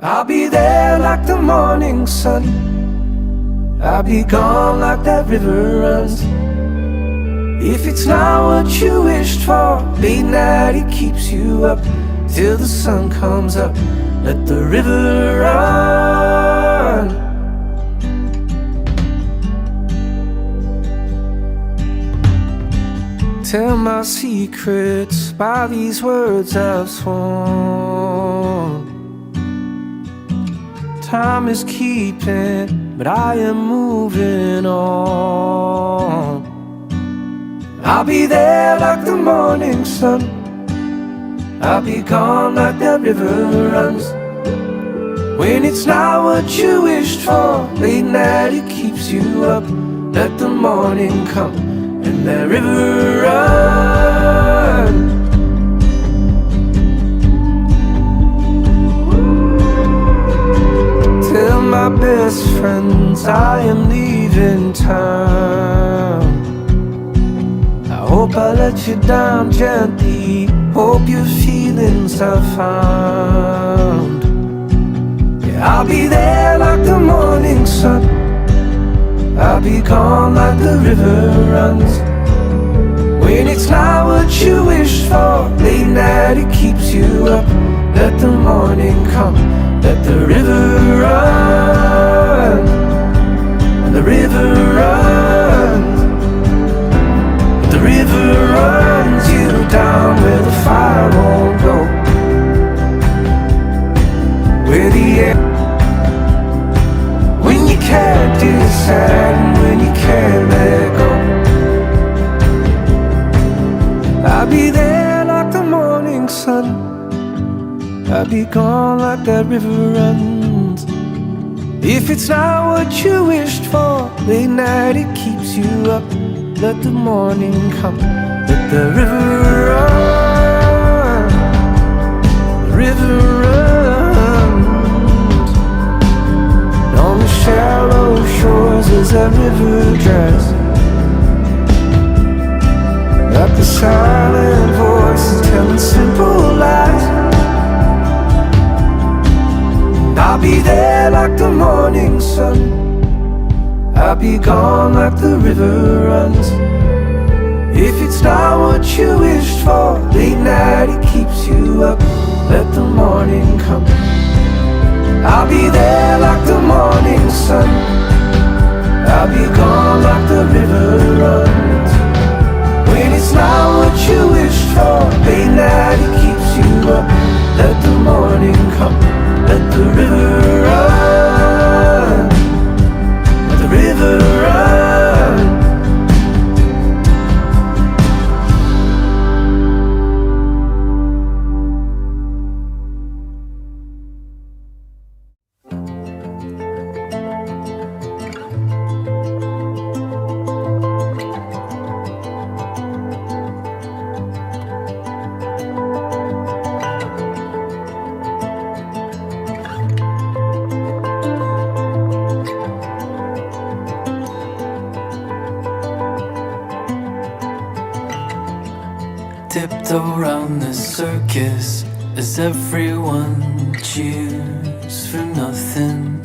I'll be there like the morning sun. I'll be gone like that river runs. If it's not what you wished for, late night it keeps you up till the sun comes up. Let the river run. Tell my secrets by these words I've sworn. Time is keeping, but I am moving on. I'll be there like the morning sun. I'll be gone like that river runs. When it's not what you wished for, late night it keeps you up. Let the morning come and that river run. Tell my best friends I am leaving town. I hope I let you down gently. Hope your feelings are found. Yeah, I'll be there like the morning sun. I'll be gone like the river runs. When it's not what you wished for, late night it keeps you up. Let the morning come, let the river run. And the river runs. The river runs you down where the fire won't go, where the air, when you can't decide and when you can't let go. I'll be there like the morning sun. I'll be gone like that river runs. If it's not what you wished for, late night it keeps you up. Let the morning come, let the river run. The river runs. And on the shallow shores as that river dries, like a silent voice telling simple lies. And I'll be there like the morning sun. I'll be gone like the river runs. If it's not what you wished for, late night it keeps you up. Let the morning come. I'll be there like the morning sun. I'll be gone like the river runs. When it's not what you wished for, late night it keeps you up. Let the morning come, let the river run. Let the river run. Tiptoe around the circus as everyone cheers for nothing.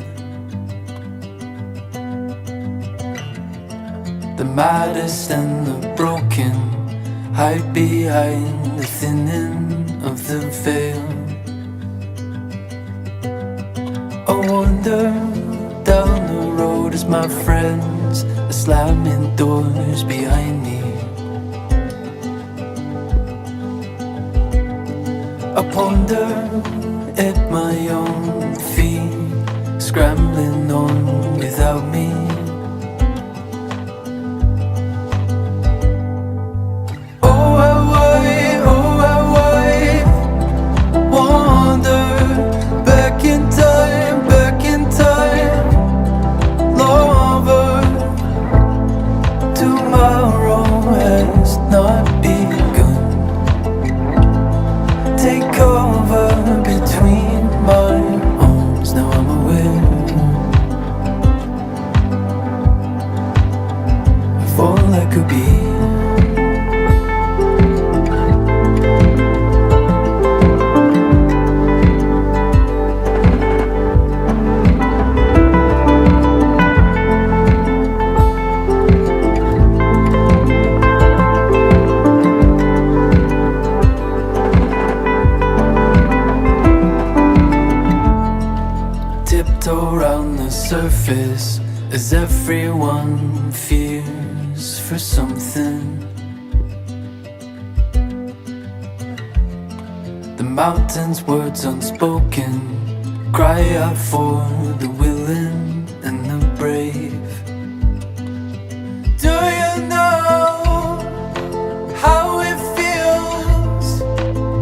The maddest and the broken hide behind the thinning of the veil. I wander down the road as my friends are slamming doors behind me. I ponder at my own feet, scrambling on without me. Oh, I wander back in time, lover. Tomorrow has not begun. Take cover between my arms, now I'm aware. tiptoe around the surface as everyone fears for something. The mountain's words unspoken cry out for the willing and the brave. Do you know how it feels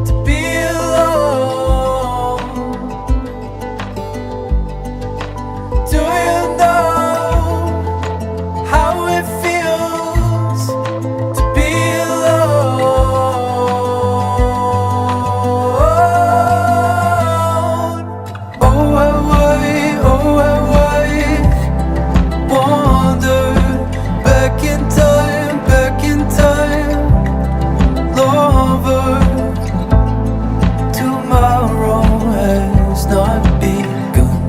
to be alone? Do you know how it feels to be alone? Oh, I wander back in time, lover. Tomorrow has not begun.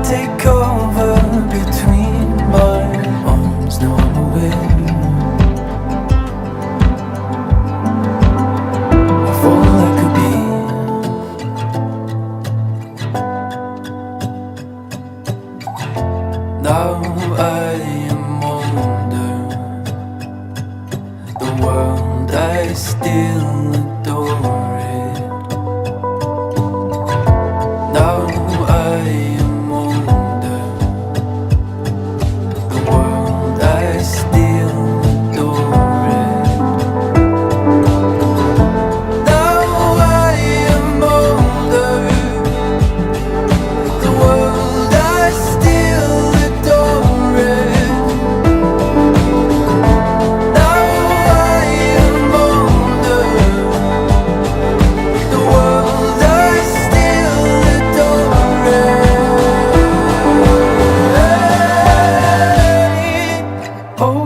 Take over between my arms. Now I'm aware of all I could be. Now I am older. The world, I still adore it. Now I am older. The world, I still adore it. Now I am older. The world, I still adore it. Now I am older. The world, I still adore it. Oh,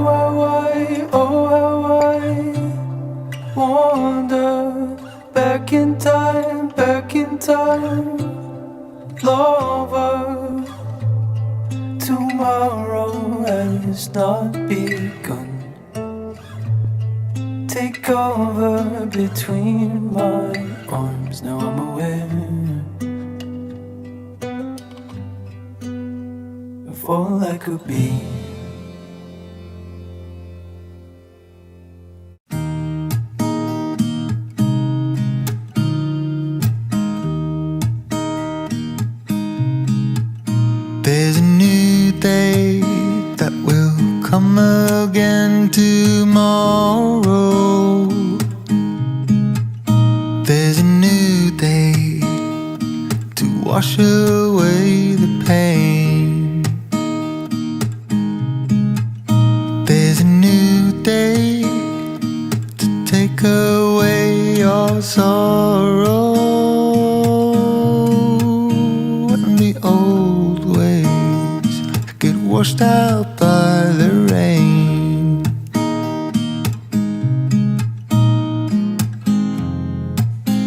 how I wander back in time, lover. Tomorrow has not begun. Take over between my arms. Now I'm aware of all I could be. There's a new day that will come again tomorrow. There's a new day to wash away the pain. There's a new day to take away your sorrow. And the old ways get washed out by the rain.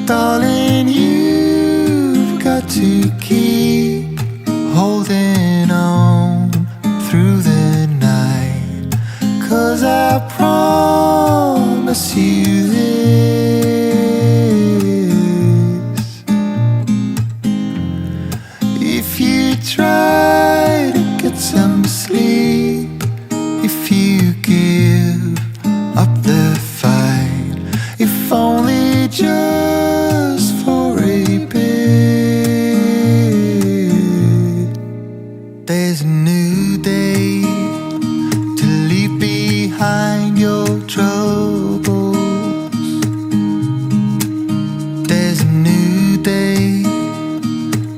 Darling, you've got to keep holding on through the night, 'cause I promise you this: if you try to get some sleep, if you give up the fight, if only just for a bit, there's a new day to leave behind your troubles. There's a new day,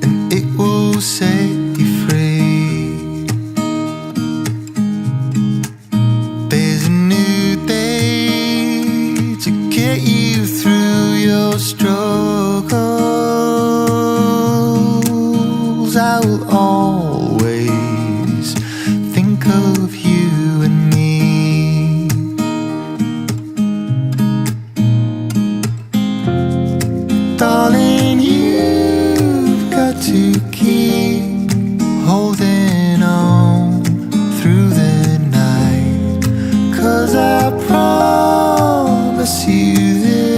and it will set you free. There's a new day to get you through your struggles. I will always think of you and me. Darling, you've got to keep holding on through the night, 'cause I promise you this: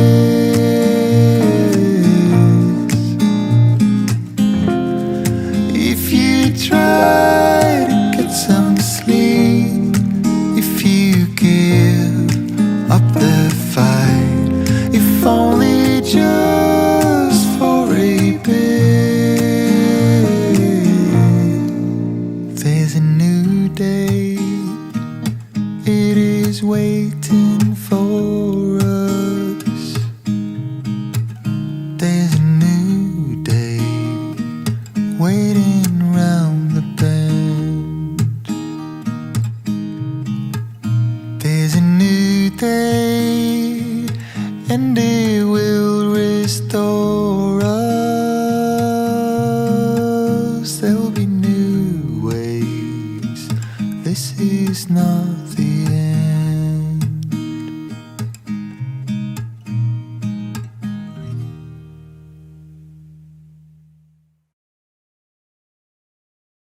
waiting round the bend. There's a new day, and it will restore us. There'll be new ways. This is not the